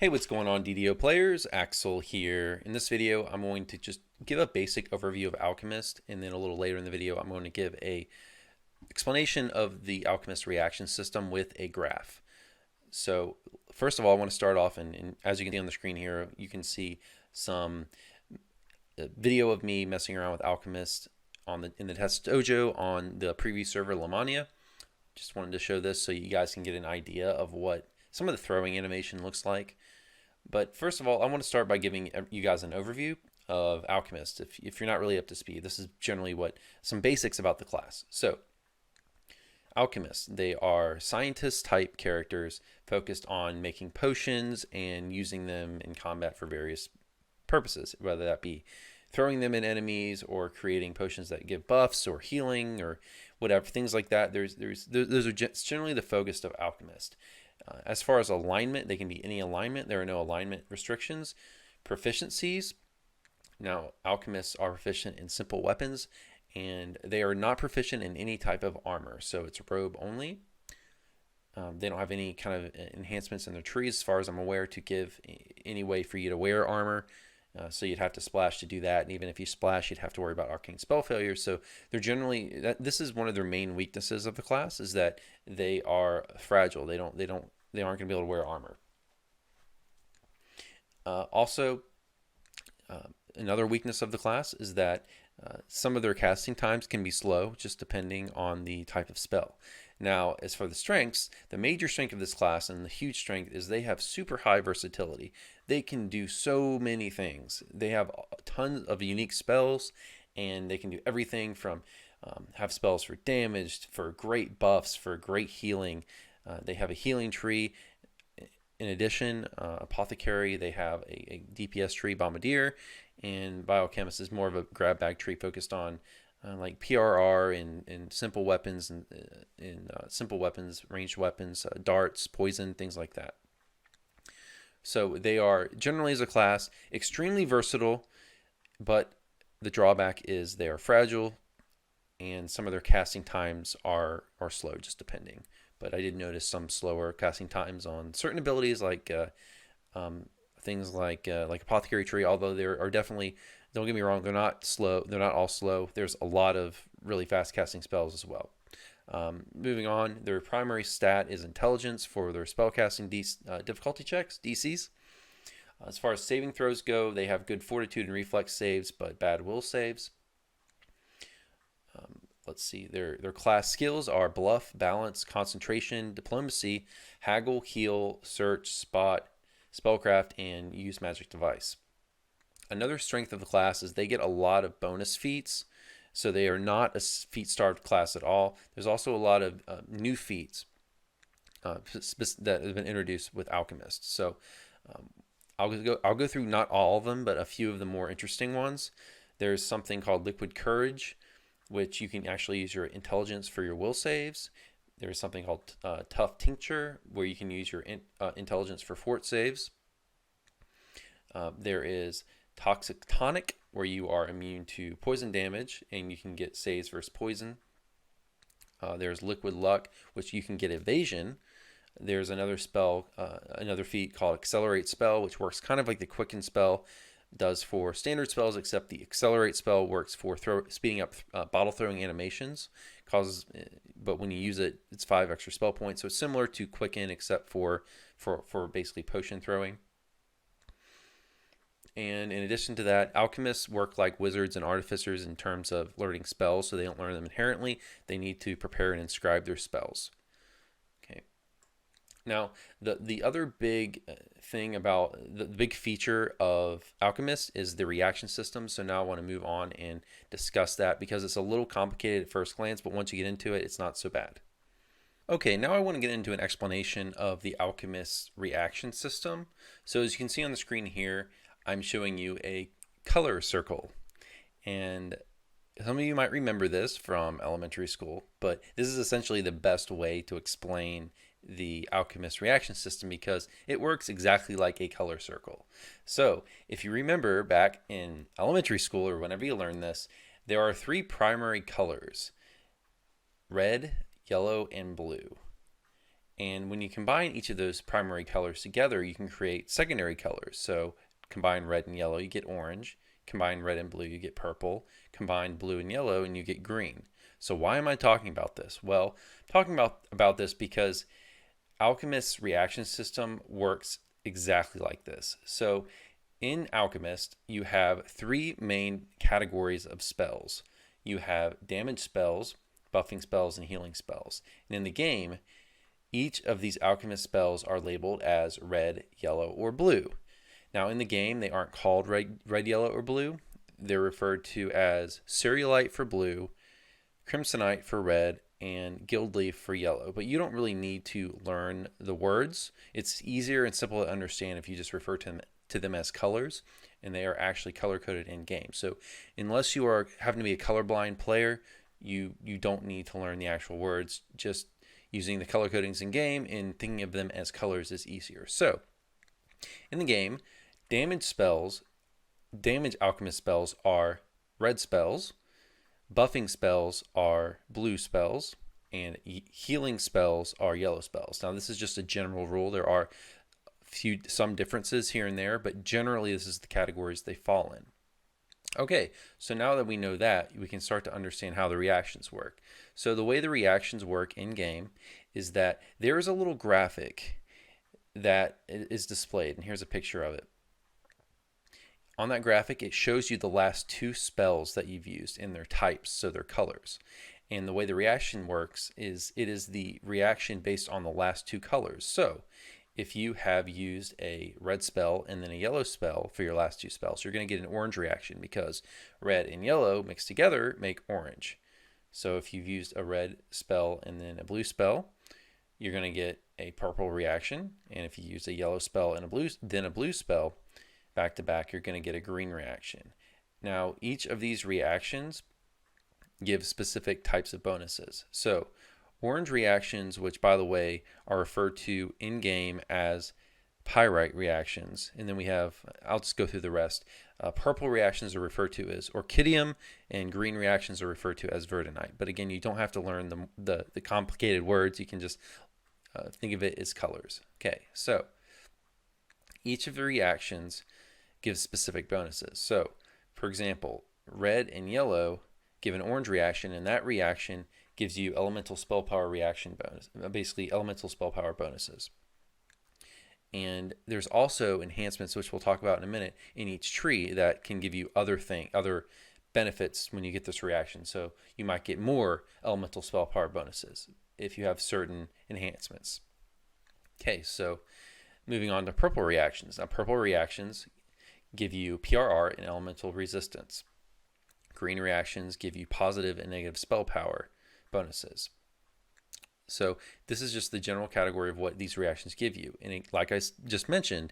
Hey, what's going on, DDO players? Axel here. In this video, I'm going to just give a basic overview of Alchemist, and then a little later in the video, I'm going to give a explanation of the Alchemist reaction system with a graph. So first of all, I want to start off, and as you can see on the screen here, you can see some video of me messing around with Alchemist in the test dojo on the preview server Lamania. Just wanted to show this so you guys can get an idea of what some of the throwing animation looks like. But first of all, I want to start by giving you guys an overview of Alchemist. If you're not really up to speed, this is generally what some basics about the class. So Alchemists, they are scientist type characters focused on making potions and using them in combat for various purposes, whether that be throwing them in enemies or creating potions that give buffs or healing or whatever, things like that. Those are generally the focus of Alchemist. As far as alignment, they can be any alignment. There are no alignment restrictions. Proficiencies. Now, alchemists are proficient in simple weapons, and they are not proficient in any type of armor. So it's robe only. They don't have any kind of enhancements in their trees, as far as I'm aware, to give any way for you to wear armor. So you'd have to splash to do that, and even if you splash, you'd have to worry about arcane spell failure. So they're generally this is one of their main weaknesses of the class, is that they are fragile. They aren't going to be able to wear armor. Also, another weakness of the class is that some of their casting times can be slow, just depending on the type of spell. Now, as for the strengths, the major strength of this class and the huge strength is they have super high versatility. They can do so many things. They have tons of unique spells, and they can do everything from have spells for damage, for great buffs, for great healing. They have a healing tree. In addition, Apothecary, they have a DPS tree, Bombardier, and Biochemist is more of a grab bag tree focused on like PRR and simple weapons and simple weapons, ranged weapons, darts, poison, things like that. So they are generally, as a class, extremely versatile, but the drawback is they are fragile, and some of their casting times are slow, just depending. But I did notice some slower casting times on certain abilities, like things like Apothecary Tree. Although there are definitely, don't get me wrong, they're not slow. They're not all slow. There's a lot of really fast casting spells as well. Moving on, their primary stat is intelligence for their spellcasting difficulty checks, DCs. As far as saving throws go, they have good fortitude and reflex saves, but bad will saves. Let's see, their class skills are bluff, balance, concentration, diplomacy, haggle, heal, search, spot, spellcraft, and use magic device. Another strength of the class is they get a lot of bonus feats, so they are not a feat-starved class at all. There's also a lot of new feats that have been introduced with Alchemist. So I'll go through not all of them, but a few of the more interesting ones. There's something called Liquid Courage, which you can actually use your intelligence for your will saves. There's something called Tough Tincture, where you can use your intelligence for fort saves. There is Toxic Tonic, where you are immune to poison damage, and you can get saves versus poison. There's Liquid Luck, which you can get evasion. There's another spell, another feat called Accelerate Spell, which works kind of like the Quicken spell does for standard spells, except the Accelerate spell works for speeding up bottle throwing animations. But when you use it, it's 5 extra spell points. So it's similar to Quicken, except for basically potion throwing. And in addition to that, alchemists work like wizards and artificers in terms of learning spells, so they don't learn them inherently. They need to prepare and inscribe their spells. Okay. Now, the other big thing about the big feature of Alchemist is the reaction system. So now I want to move on and discuss that, because it's a little complicated at first glance, but once you get into it, it's not so bad. Okay, now I want to get into an explanation of the Alchemist reaction system. So as you can see on the screen here, I'm showing you a color circle, and some of you might remember this from elementary school, but this is essentially the best way to explain the Alchemist reaction system, because it works exactly like a color circle. So if you remember back in elementary school, or whenever you learn this, there are 3 primary colors: red, yellow, and blue. And when you combine each of those primary colors together, you can create secondary colors. So combine red and yellow, you get orange. Combine red and blue, you get purple. Combine blue and yellow, and you get green. So why am I talking about this? Well, I'm talking about this because Alchemist's reaction system works exactly like this. So in Alchemist, you have three main categories of spells. You have damage spells, buffing spells, and healing spells. And in the game, each of these Alchemist spells are labeled as red, yellow, or blue. Now in the game, they aren't called red, yellow, or blue. They're referred to as Cerealite for blue, Crimsonite for red, and Guildleaf for yellow. But you don't really need to learn the words. It's easier and simple to understand if you just refer to them as colors, and they are actually color-coded in-game. So unless you are having to be a colorblind player, you don't need to learn the actual words. Just using the color codings in-game and thinking of them as colors is easier. So in the game, damage alchemist spells are red spells, buffing spells are blue spells, and healing spells are yellow spells. Now this is just a general rule. There are some differences here and there, but generally this is the categories they fall in. Okay, so now that we know that, we can start to understand how the reactions work. So the way the reactions work in-game is that there is a little graphic that is displayed, and here's a picture of it. On that graphic, it shows you the last two spells that you've used in their types, so their colors. And the way the reaction works is it is the reaction based on the last two colors. So if you have used a red spell and then a yellow spell for your last two spells, you're going to get an orange reaction because red and yellow mixed together make orange. So if you've used a red spell and then a blue spell, you're going to get a purple reaction. And if you use a yellow spell and then a blue spell, back to back, you're going to get a green reaction. Now, each of these reactions gives specific types of bonuses. So orange reactions, which by the way are referred to in-game as pyrite reactions, and then we have, I'll just go through the rest. Purple reactions are referred to as orchidium, and green reactions are referred to as verdinite. But again, you don't have to learn the complicated words. You can just think of it as colors. Okay, so each of the reactions gives specific bonuses. So, for example, red and yellow give an orange reaction, and that reaction gives you elemental spell power reaction bonus, basically elemental spell power bonuses. And there's also enhancements, which we'll talk about in a minute, in each tree that can give you other benefits when you get this reaction. So you might get more elemental spell power bonuses if you have certain enhancements. Okay, so moving on to purple reactions. Now, purple reactions give you PRR and elemental resistance. Green reactions give you positive and negative spell power bonuses. So this is just the general category of what these reactions give you. And like I just mentioned,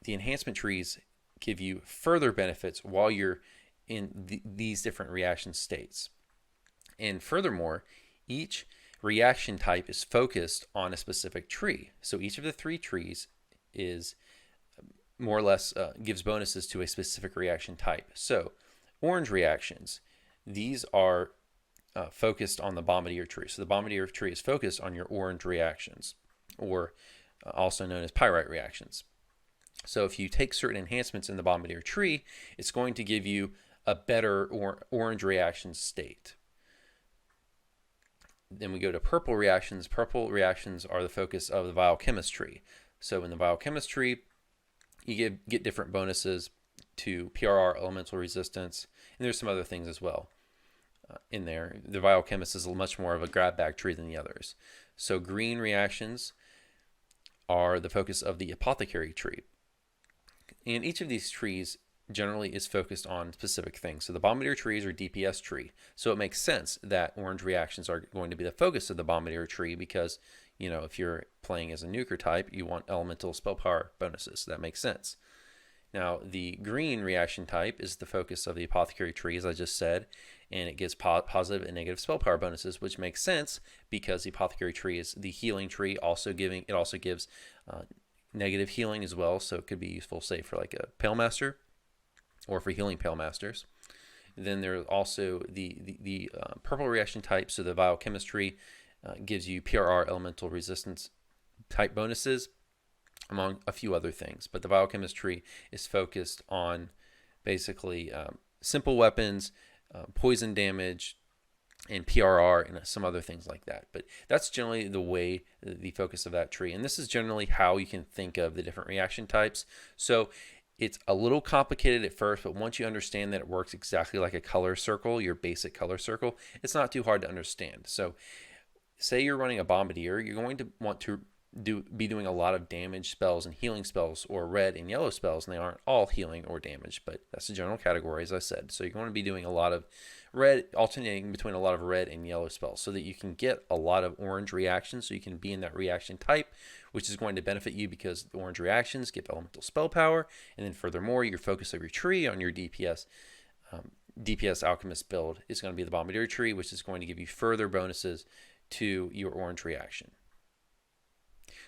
the enhancement trees give you further benefits while you're in these different reaction states. And furthermore, each reaction type is focused on a specific tree. So each of the three trees is more or less gives bonuses to a specific reaction type. So orange reactions, these are focused on the bombardier tree. So the bombardier tree is focused on your orange reactions, or also known as pyrite reactions. So if you take certain enhancements in the bombardier tree, it's going to give you a better orange reaction state. Then we go to purple reactions. Purple reactions are the focus of the Alchemist tree. So in the Alchemist tree, you get different bonuses to PRR, elemental resistance, and there's some other things as well in there. The Alchemist is much more of a grab bag tree than the others. So green reactions are the focus of the apothecary tree. And each of these trees generally is focused on specific things. So the bombardier trees are DPS tree. So it makes sense that orange reactions are going to be the focus of the bombardier tree because, you know, if you're playing as a nuker type, you want elemental spell power bonuses. So that makes sense. Now, the green reaction type is the focus of the apothecary tree, as I just said, and it gives positive and negative spell power bonuses, which makes sense because the apothecary tree is the healing tree. It also gives negative healing as well, so it could be useful, say, for like a Pale Master or for healing Pale Masters. Then there's also the purple reaction type, so the biochemistry gives you PRR elemental resistance type bonuses, among a few other things. But the Biochemist tree is focused on basically simple weapons, poison damage, and PRR, and some other things like that. But that's generally the focus of that tree. And this is generally how you can think of the different reaction types. So it's a little complicated at first, but once you understand that it works exactly like a color circle, your basic color circle, it's not too hard to understand. So say you're running a Bombardier, you're going to want to be doing a lot of damage spells and healing spells, or red and yellow spells, and they aren't all healing or damage, but that's the general category, as I said. So you're going to be doing a lot of red, alternating between a lot of red and yellow spells, so that you can get a lot of orange reactions, so you can be in that reaction type, which is going to benefit you because the orange reactions give elemental spell power. And then furthermore, your focus of your tree on your DPS Alchemist build is going to be the Bombardier tree, which is going to give you further bonuses to your orange reaction.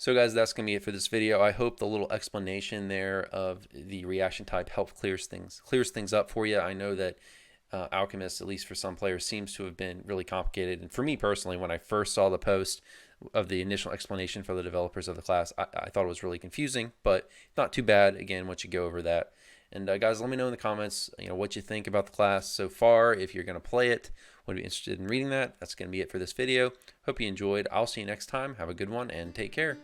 So guys, that's going to be it for this video. I hope the little explanation there of the reaction type helped clears things up for you. I know that Alchemist, at least for some players, seems to have been really complicated. And for me personally, when I first saw the post of the initial explanation for the developers of the class, I thought it was really confusing, but not too bad, again, once you go over that. And guys, let me know in the comments, what you think about the class so far. If you're going to play it, would be interested in reading that. That's going to be it for this video. Hope you enjoyed. I'll see you next time. Have a good one and take care.